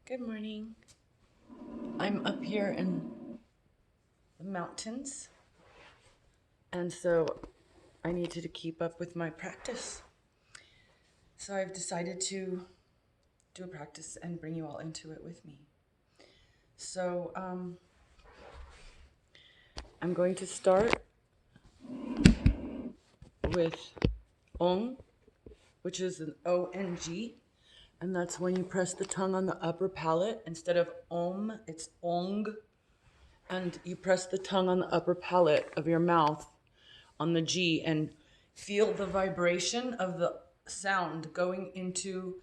Good morning. I'm up here in the mountains, and so I needed to keep up with my practice. So I've decided to do a practice and bring you all into it with me. So I'm going to start with Ong, which is an O-N-G, and that's when you press the tongue on the upper palate. Instead of Om, it's Ong, and you press the tongue on the upper palate of your mouth on the G and feel the vibration of the sound going into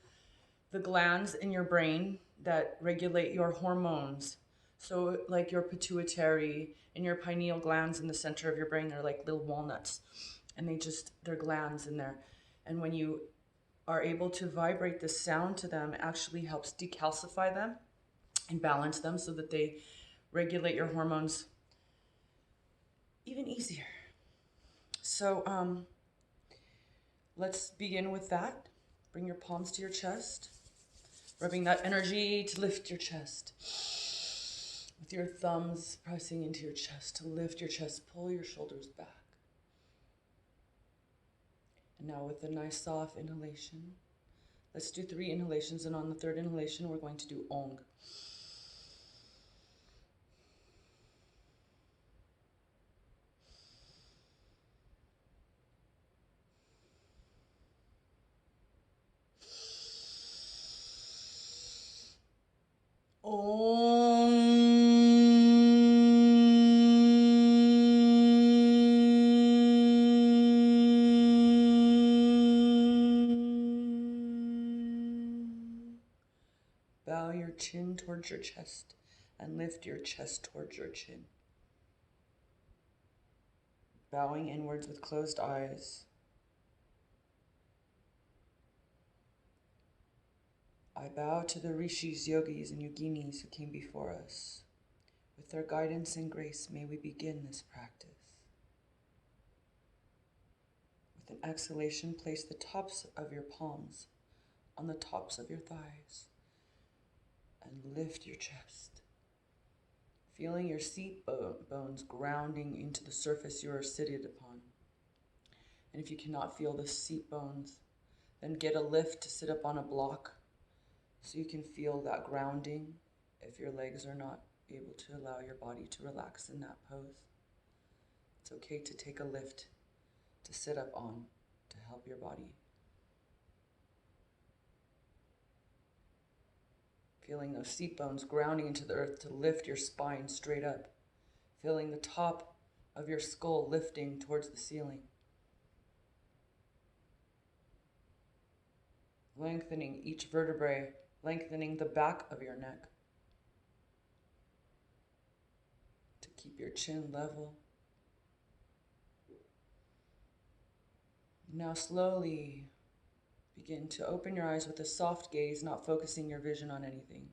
the glands in your brain that regulate your hormones. So like your pituitary and your pineal glands in the center of your brain, they're like little walnuts, and they're glands in there. And when you are able to vibrate the sound to them, it actually helps decalcify them and balance them so that they regulate your hormones even easier. So let's begin with that. Bring your palms to your chest, rubbing that energy to lift your chest. With your thumbs pressing into your chest to lift your chest, pull your shoulders back. And now with a nice soft inhalation, let's do 3 inhalations, and on the 3rd inhalation, we're going to do Ong. Bow your chin towards your chest and lift your chest towards your chin. Bowing inwards with closed eyes. I bow to the rishis, yogis, and yoginis who came before us. With their guidance and grace, may we begin this practice. With an exhalation, place the tops of your palms on the tops of your thighs and lift your chest. Feeling your seat bones grounding into the surface you are seated upon. And if you cannot feel the seat bones, then get a lift to sit up on a block so you can feel that grounding if your legs are not able to allow your body to relax in that pose. It's okay to take a lift to sit up on to help your body. Feeling those seat bones grounding into the earth to lift your spine straight up. Feeling the top of your skull lifting towards the ceiling. Lengthening each vertebrae, lengthening the back of your neck to keep your chin level. Now slowly begin to open your eyes with a soft gaze, not focusing your vision on anything.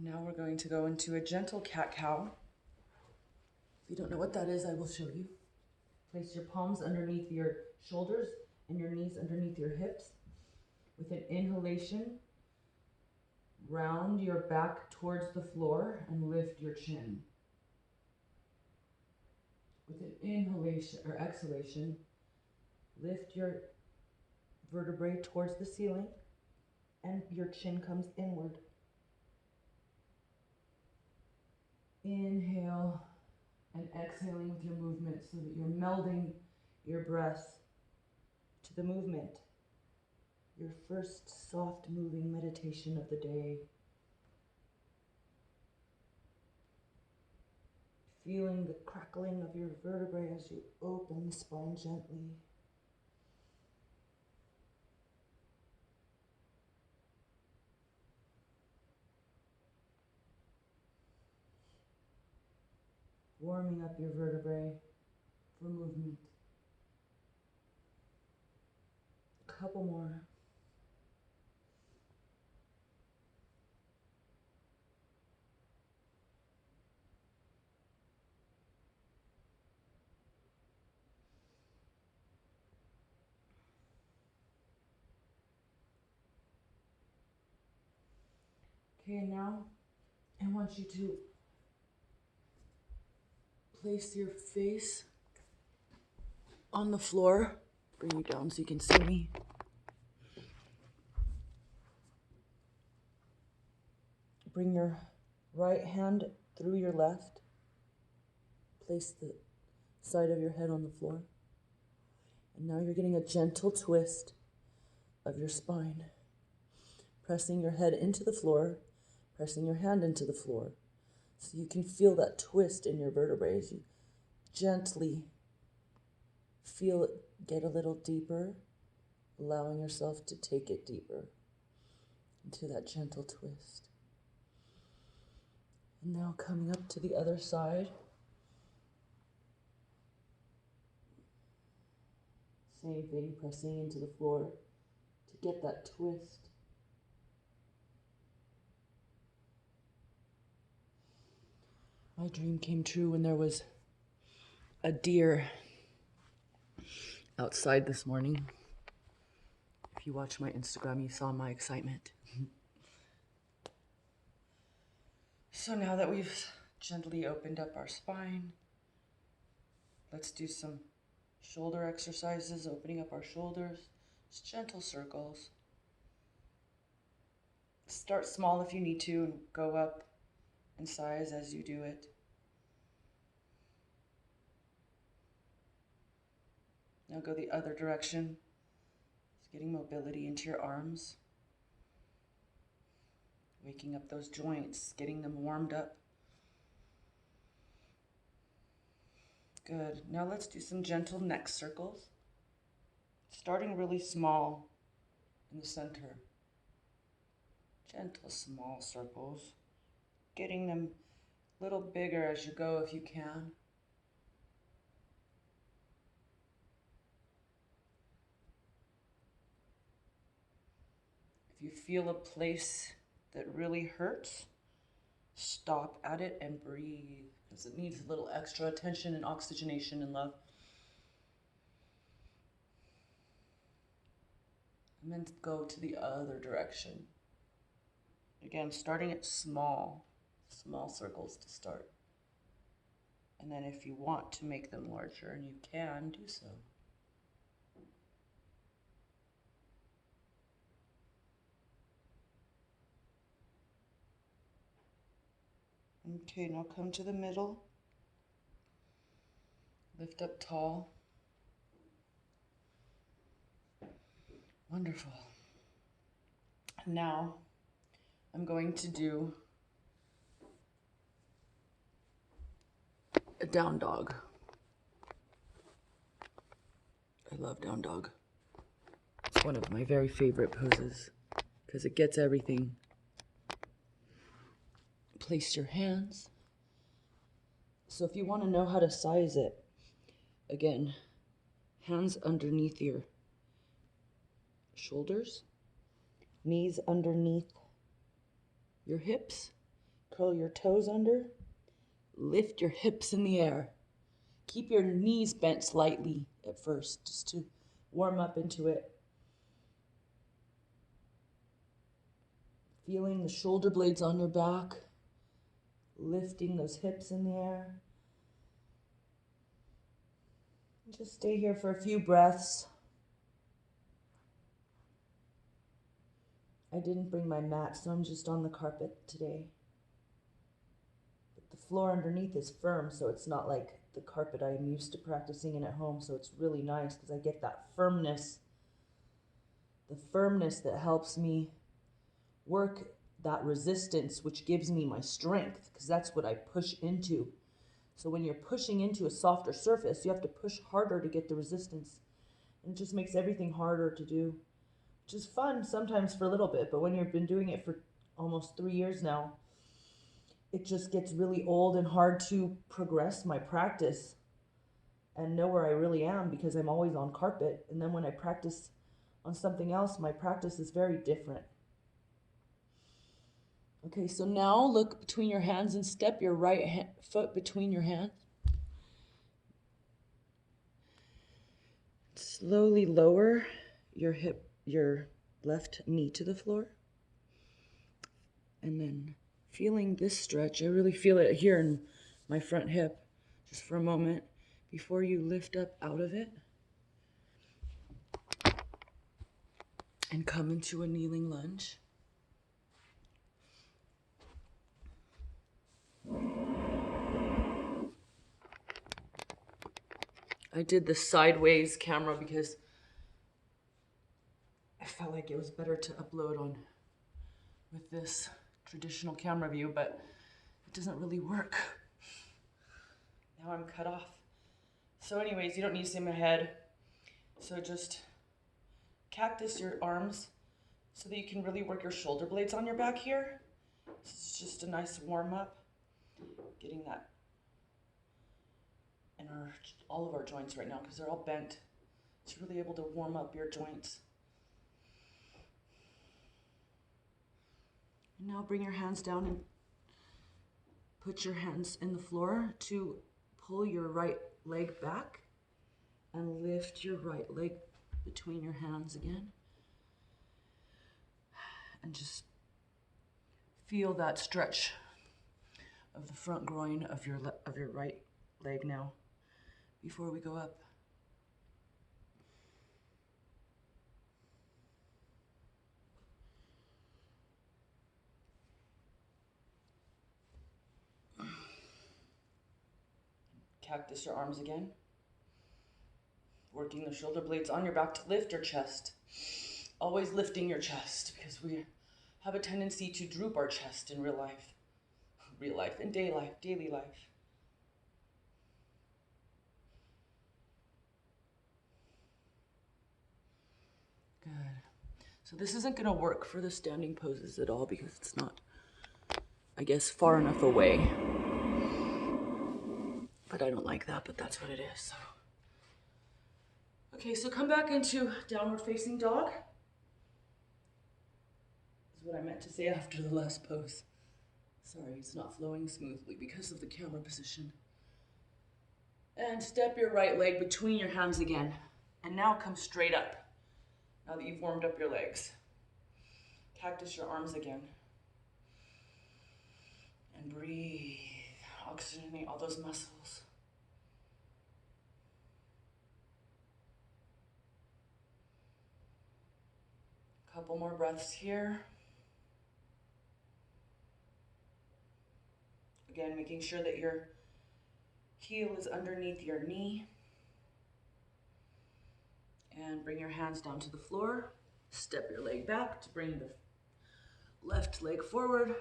Now we're going to go into a gentle cat-cow. If you don't know what that is, I will show you. Place your palms underneath your shoulders and your knees underneath your hips. With an inhalation, round your back towards the floor and lift your chin. With an inhalation or exhalation, lift your vertebrae towards the ceiling and your chin comes inward. Inhale and exhaling with your movement so that you're melding your breath to the movement. Your first soft moving meditation of the day. Feeling the crackling of your vertebrae as you open the spine gently. Warming up your vertebrae for movement. A couple more. Okay, and now I want you to place your face on the floor. Bring you down so you can see me. Bring your right hand through your left. Place the side of your head on the floor. And now you're getting a gentle twist of your spine. Pressing your head into the floor, pressing your hand into the floor. So you can feel that twist in your vertebrae as you gently feel it get a little deeper, allowing yourself to take it deeper into that gentle twist. And now coming up to the other side. Same thing, pressing into the floor to get that twist. My dream came true when there was a deer outside this morning. If you watch my Instagram, you saw my excitement. So now that we've gently opened up our spine, let's do some shoulder exercises, opening up our shoulders, just gentle circles. Start small if you need to and go up in size as you do it. Now go the other direction. Just getting mobility into your arms. Waking up those joints, getting them warmed up. Good. Now let's do some gentle neck circles. Starting really small in the center. Gentle small circles. Getting them a little bigger as you go if you can. If you feel a place that really hurts, stop at it and breathe, because it needs a little extra attention and oxygenation and love. And then go to the other direction. Again, starting at small circles to start. And then if you want to make them larger, and you can do so. Okay, now come to the middle. Lift up tall. Wonderful. Now I'm going to do a down dog. I love down dog. It's one of my very favorite poses because it gets everything. Place your hands. So if you want to know how to size it, again, hands underneath your shoulders, knees underneath your hips, curl your toes under, lift your hips in the air. Keep your knees bent slightly at first, just to warm up into it. Feeling the shoulder blades on your back, lifting those hips in the air. Just stay here for a few breaths. I didn't bring my mat, so I'm just on the carpet today. But the floor underneath is firm, so it's not like the carpet I'm used to practicing in at home, so it's really nice because I get that firmness, the firmness that helps me work that resistance, which gives me my strength, because that's what I push into. So when you're pushing into a softer surface, you have to push harder to get the resistance. And it just makes everything harder to do, which is fun sometimes for a little bit, but when you've been doing it for almost 3 years now, it just gets really old and hard to progress my practice and know where I really am, because I'm always on carpet. And then when I practice on something else, my practice is very different. Okay, so now look between your hands and step your right foot between your hands. Slowly lower your left knee to the floor. And then feeling this stretch, I really feel it here in my front hip, just for a moment, before you lift up out of it and come into a kneeling lunge. I did the sideways camera because I felt like it was better to upload on with this traditional camera view, but it doesn't really work. Now I'm cut off. So anyways, you don't need to see my head. So just cactus your arms so that you can really work your shoulder blades on your back here. This is just a nice warm up, getting that in all of our joints right now because they're all bent. It's really able to warm up your joints. And now bring your hands down and put your hands in the floor to pull your right leg back and lift your right leg between your hands again. And just feel that stretch of the front groin of your right leg now before we go up. Cactus your arms again. Working the shoulder blades on your back to lift your chest. Always lifting your chest because we have a tendency to droop our chest in real life, in daily life. Good. So this isn't going to work for the standing poses at all because it's not, I guess, far enough away. But I don't like that, but that's what it is. So. Okay, so come back into downward facing dog. Is what I meant to say after the last pose. Sorry, it's not flowing smoothly because of the camera position. And step your right leg between your hands again. And now come straight up. Now that you've warmed up your legs. Cactus your arms again. And breathe. Oxygenate all those muscles. Couple more breaths here. Again, making sure that your heel is underneath your knee. And bring your hands down to the floor. Step your leg back to bring the left leg forward.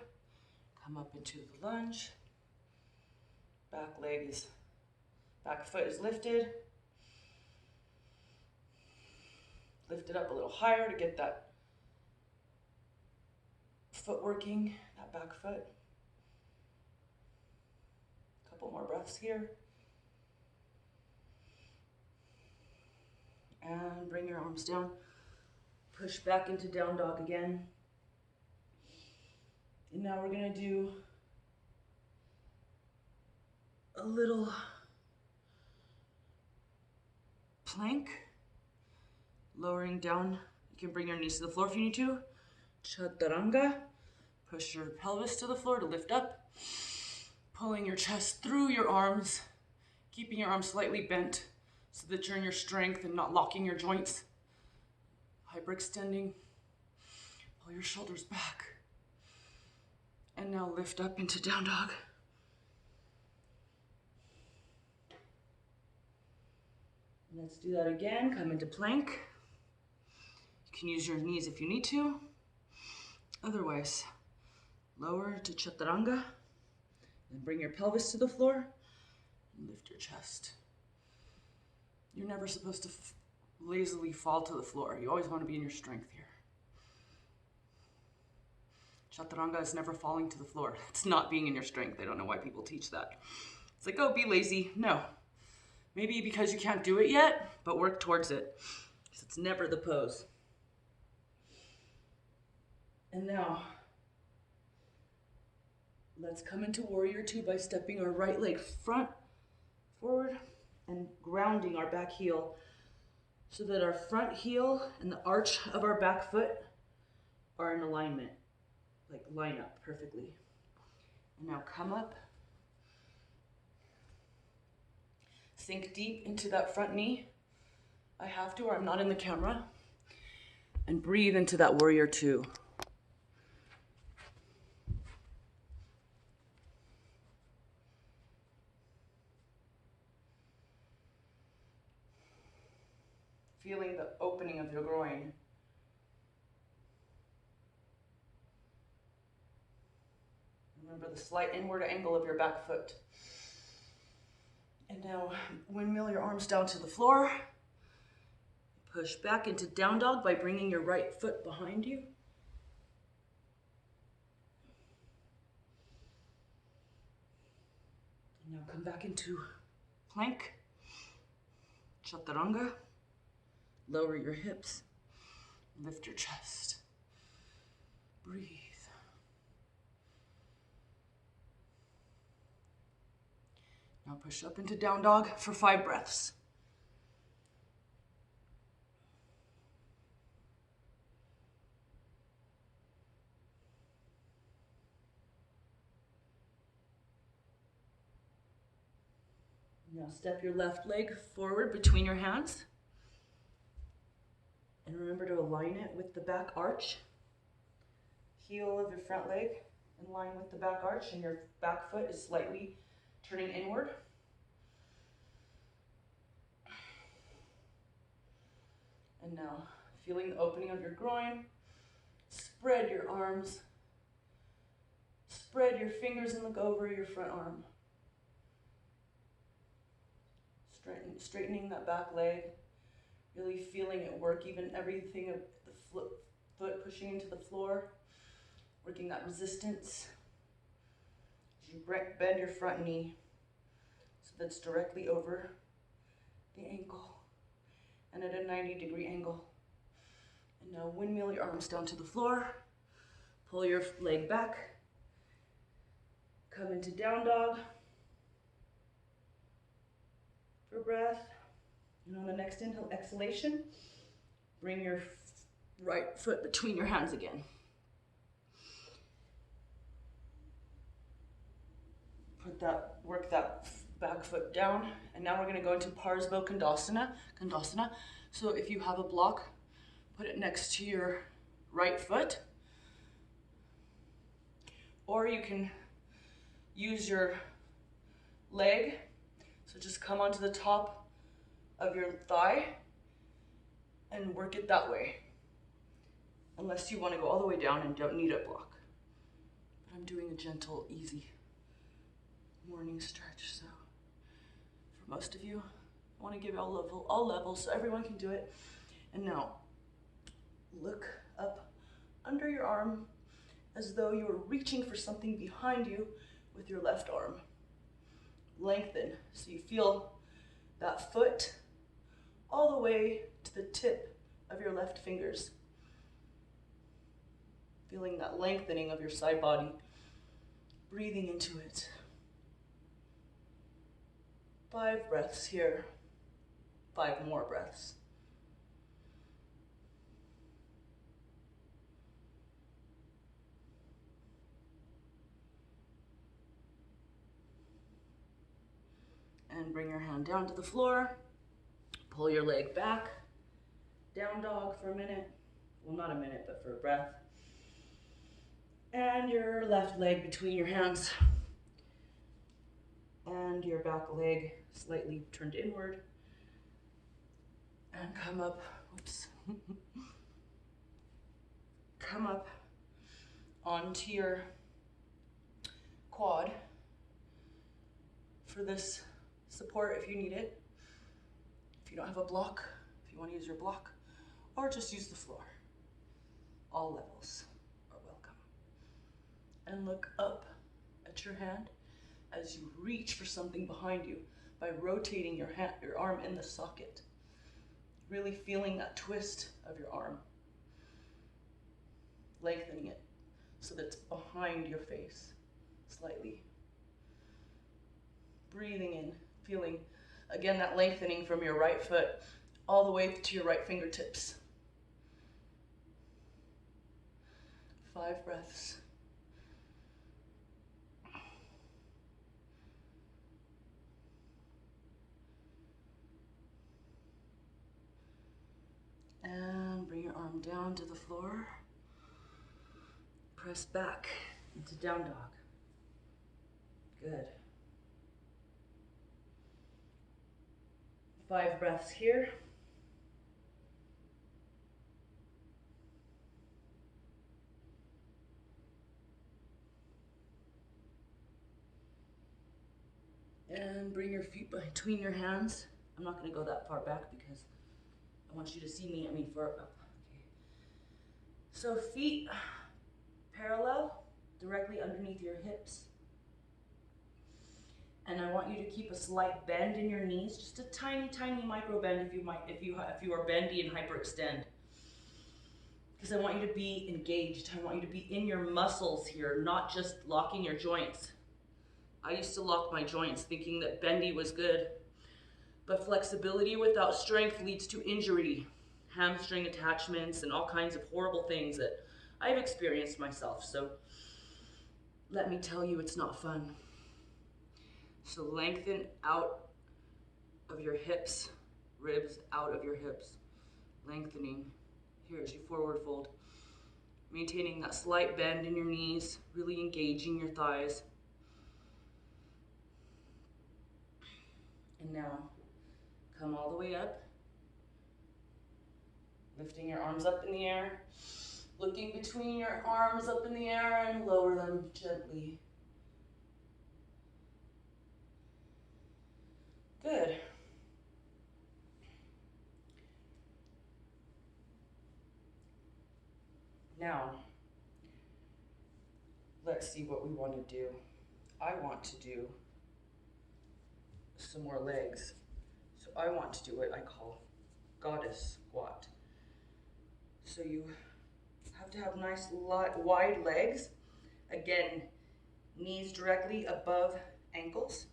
Come up into the lunge. Back foot is lifted. Lift it up a little higher to get that foot working, that back foot. Couple more breaths here. And bring your arms down. Push back into down dog again. And now we're going to do a little plank. Lowering down. You can bring your knees to the floor if you need to. Chaturanga. Push your pelvis to the floor to lift up. Pulling your chest through your arms. Keeping your arms slightly bent so that you're in your strength and not locking your joints. Hyperextending. Pull your shoulders back. And now lift up into down dog. Let's do that again. Come into plank. You can use your knees if you need to. Otherwise, lower to chaturanga. Then bring your pelvis to the floor and lift your chest. You're never supposed to lazily fall to the floor. You always want to be in your strength here. Chaturanga is never falling to the floor. It's not being in your strength. I don't know why people teach that. It's like, oh, be lazy. No. Maybe because you can't do it yet, but work towards it. Because it's never the pose. And now, let's come into warrior two by stepping our right leg forward and grounding our back heel so that our front heel and the arch of our back foot are in alignment. like line up perfectly. And now come up. Sink deep into that front knee. I have to, or I'm not in the camera. And breathe into that warrior two. Feeling the opening of your groin. Remember the slight inward angle of your back foot. And now windmill your arms down to the floor. Push back into down dog by bringing your right foot behind you. And now come back into plank. Chaturanga. Lower your hips. Lift your chest. Breathe. Now push up into down dog for 5 breaths. Now step your left leg forward between your hands. And remember to align it with the back arch. Heel of your front leg in line with the back arch, and your back foot is slightly turning inward. And now, feeling the opening of your groin, spread your arms, spread your fingers and look over your front arm. Straightening that back leg, really feeling it work, even everything of the foot pushing into the floor, working that resistance. As you bend your front knee so that's directly over the ankle and at a 90-degree angle. And now windmill your arms down to the floor, pull your leg back, come into down dog for breath. And on the next inhale, exhalation, bring your right foot between your hands again. Work that back foot down. And now we're gonna go into Parsva Kondasana. So if you have a block, put it next to your right foot. Or you can use your leg. So just come onto the top of your thigh and work it that way. Unless you want to go all the way down and don't need a block. But I'm doing a gentle, easy morning stretch. So for most of you, I want to give all levels so everyone can do it. And now look up under your arm as though you were reaching for something behind you with your left arm. Lengthen so you feel that foot all the way to the tip of your left fingers. Feeling that lengthening of your side body. Breathing into it. 5 breaths here. 5 more breaths. And bring your hand down to the floor. Pull your leg back. Down dog for a minute. Well, not a minute, but for a breath. And your left leg between your hands. And your back leg slightly turned inward. And come up. Oops. Come up onto your quad for this support if you need it. If you don't have a block, if you want to use your block, or just use the floor. All levels are welcome. And look up at your hand as you reach for something behind you by rotating your arm in the socket. Really feeling that twist of your arm. Lengthening it so that it's behind your face slightly. Breathing in, feeling again that lengthening from your right foot all the way to your right fingertips. 5 breaths. down to the floor. Press back into down dog. Good. 5 breaths here. And bring your feet between your hands. I'm not going to go that far back because I want you to see me. Far up. Okay. So feet parallel, directly underneath your hips. And I want you to keep a slight bend in your knees, just a tiny, tiny micro bend if you are bendy and hyperextend. Because I want you to be engaged. I want you to be in your muscles here, not just locking your joints. I used to lock my joints thinking that bendy was good. But flexibility without strength leads to injury, hamstring attachments, and all kinds of horrible things that I've experienced myself. So let me tell you, it's not fun. So lengthen out of your hips, ribs out of your hips, lengthening. Here as you forward fold, maintaining that slight bend in your knees, really engaging your thighs. And now, come all the way up, lifting your arms up in the air, looking between your arms up in the air and lower them gently. Good. Now, let's see what we want to do. I want to do some more legs. So I want to do what I call goddess squat. So you have to have nice wide legs. Again, knees directly above ankles.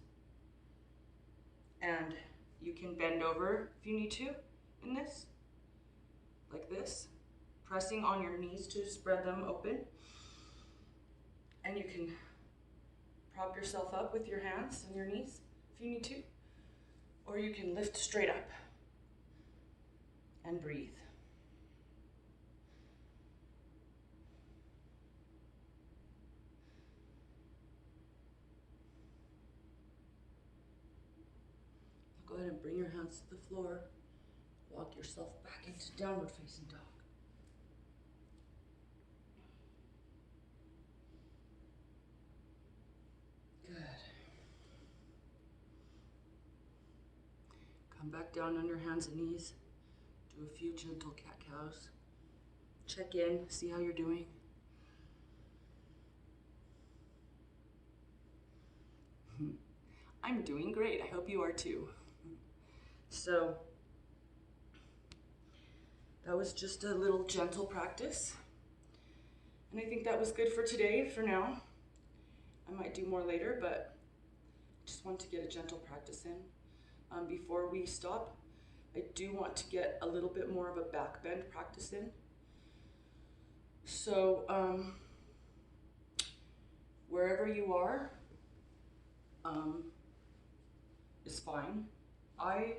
And you can bend over if you need to in this, like this, pressing on your knees to spread them open. And you can prop yourself up with your hands and your knees if you need to, or you can lift straight up and breathe. Go ahead and bring your hands to the floor. Walk yourself back into downward facing dog. Good. Come back down on your hands and knees. Do a few gentle cat-cows. Check in, see how you're doing. I'm doing great. I hope you are too. So, that was just a little gentle practice. And I think that was good for today, for now. I might do more later, but I just want to get a gentle practice in. Before we stop, I do want to get a little bit more of a back bend practice in. So, wherever you are is fine. I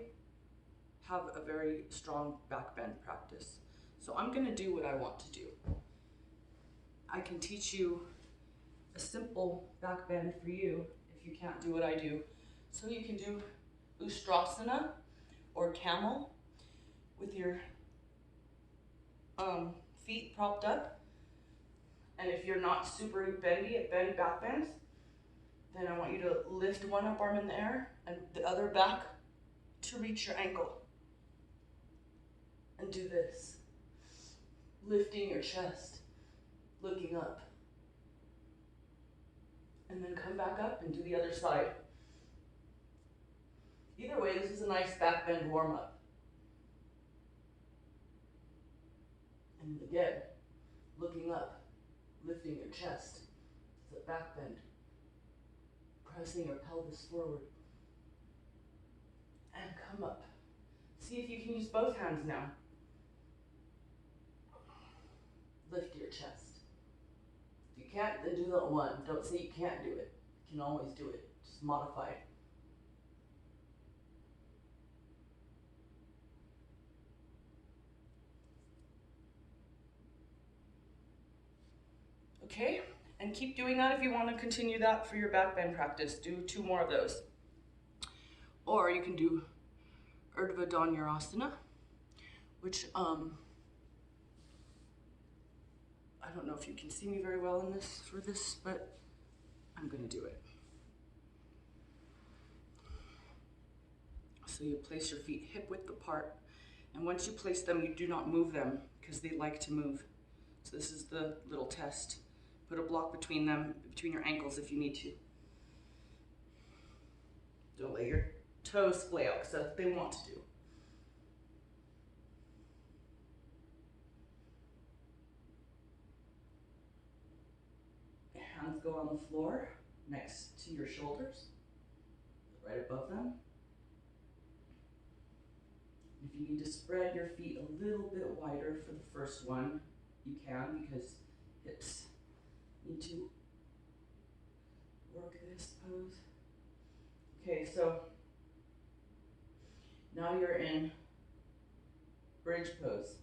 have a very strong back bend practice. So I'm gonna do what I want to do. I can teach you a simple back bend for you if you can't do what I do. So you can do Ustrasana or camel with your feet propped up. And if you're not super bendy at back bends, then I want you to lift one up arm in the air and the other back to reach your ankle. And do this, lifting your chest, looking up. And then come back up and do the other side. Either way, this is a nice back bend warm up. And again, looking up, lifting your chest. It's a back bend. Pressing your pelvis forward. And come up. See if you can use both hands now. Lift your chest. If you can't, then do that one. Don't say you can't do it. You can always do it. Just modify it. Okay, and keep doing that if you want to continue that for your back bend practice. Do 2 more of those. Or you can do Urdhva Dhanurasana, which I don't know if you can see me very well in this for this, but I'm going to do it. So you place your feet hip width apart, and once you place them, you do not move them because they like to move. So this is the little test. Put a block between them, between your ankles if you need to. Don't let your toes splay out because that's what they want to do. Hands go on the floor next to your shoulders, right above them. If you need to spread your feet a little bit wider for the first one, you can, because hips need to work this pose. Okay, so now you're in bridge pose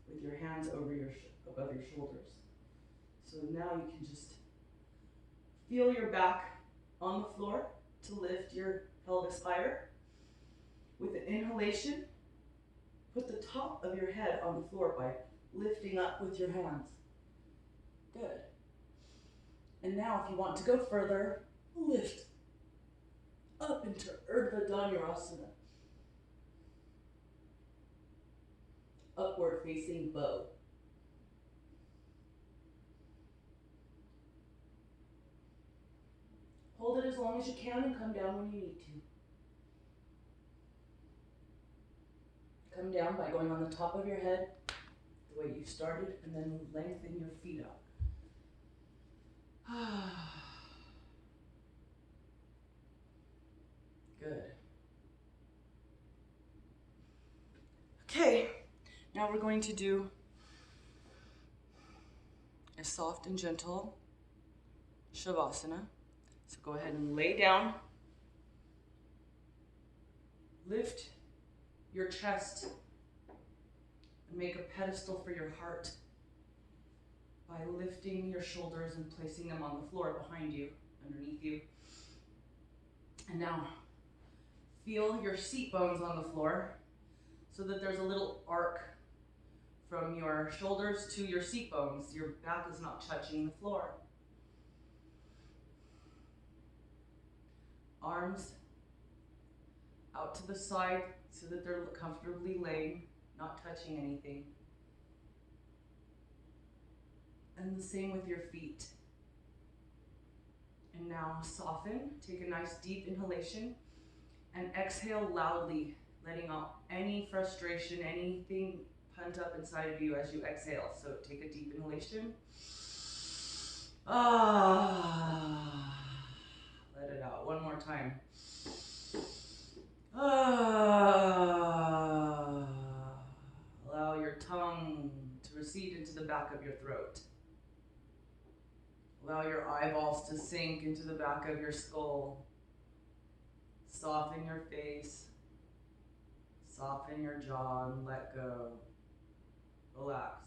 with your hands over above your shoulders. So now you can just feel your back on the floor to lift your pelvis higher. With an inhalation, put the top of your head on the floor by lifting up with your hands. Good. And now if you want to go further, lift up into Urdhva Dhanurasana. Upward facing bow. Hold it as long as you can and come down when you need to. Come down by going on the top of your head, the way you started, and then lengthen your feet out. Good. Okay, now we're going to do a soft and gentle Savasana. So go ahead and lay down. Lift your chest and make a pedestal for your heart by lifting your shoulders and placing them on the floor behind you, underneath you. And now feel your seat bones on the floor so that there's a little arc from your shoulders to your seat bones. Your back is not touching the floor. Arms out to the side so that they're comfortably laying, not touching anything. And the same with your feet. And now soften, take a nice deep inhalation, and exhale loudly, letting out any frustration, anything pent up inside of you as you exhale. So take a deep inhalation. Let it out. One more time. Allow your tongue to recede into the back of your throat. Allow your eyeballs to sink into the back of your skull. Soften your face. Soften your jaw and let go. Relax.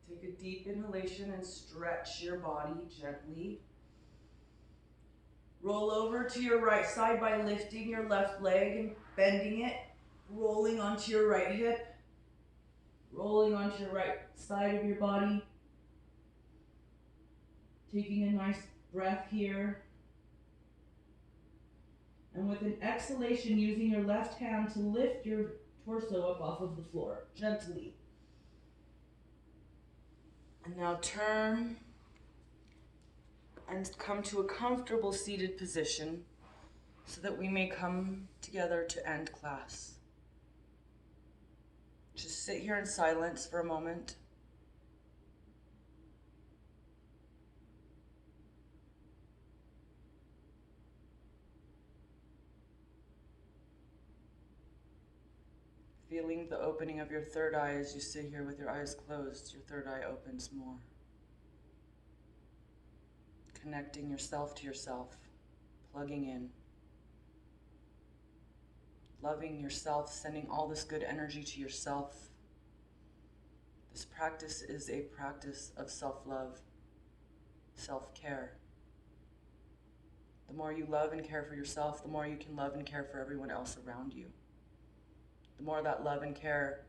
Take a deep inhalation and stretch your body gently. Roll over to your right side by lifting your left leg and bending it, rolling onto your right hip, rolling onto your right side of your body. Taking a nice breath here. And with an exhalation, using your left hand to lift your torso up off of the floor, gently. And now turn and come to a comfortable seated position so that we may come together to end class. Just sit here in silence for a moment. Feeling the opening of your third eye as you sit here with your eyes closed. Your third eye opens more. Connecting yourself to yourself. Plugging in. Loving yourself, sending all this good energy to yourself. This practice is a practice of self-love, self-care. The more you love and care for yourself, the more you can love and care for everyone else around you. The more that love and care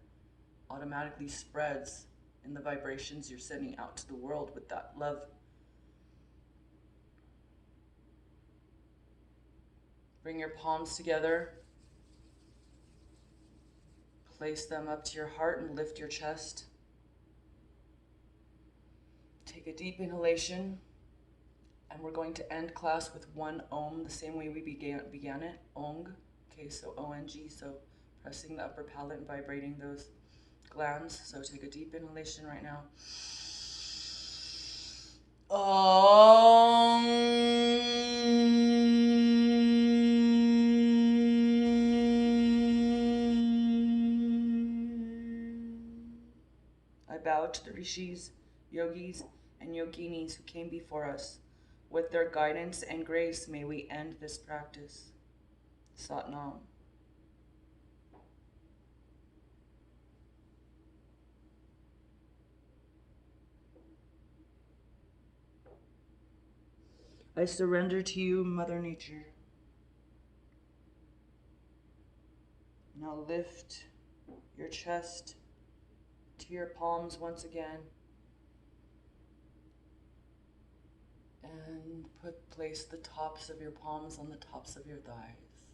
automatically spreads in the vibrations you're sending out to the world with that love. Bring your palms together. Place them up to your heart and lift your chest. Take a deep inhalation. And we're going to end class with one Om, the same way we began it, Ong. Okay, so O-N-G, so pressing the upper palate and vibrating those glands. So take a deep inhalation right now. Om. I bow to the rishis, yogis, and yoginis who came before us. With their guidance and grace, may we end this practice. Sat Nam. I surrender to you, Mother Nature. Now lift your chest to your palms once again. And place the tops of your palms on the tops of your thighs.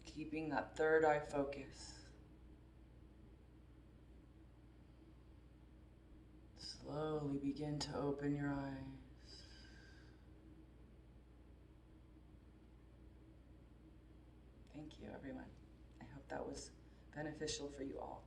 Keeping that third eye focus. Slowly begin to open your eyes. Thank you, everyone. I hope that was beneficial for you all.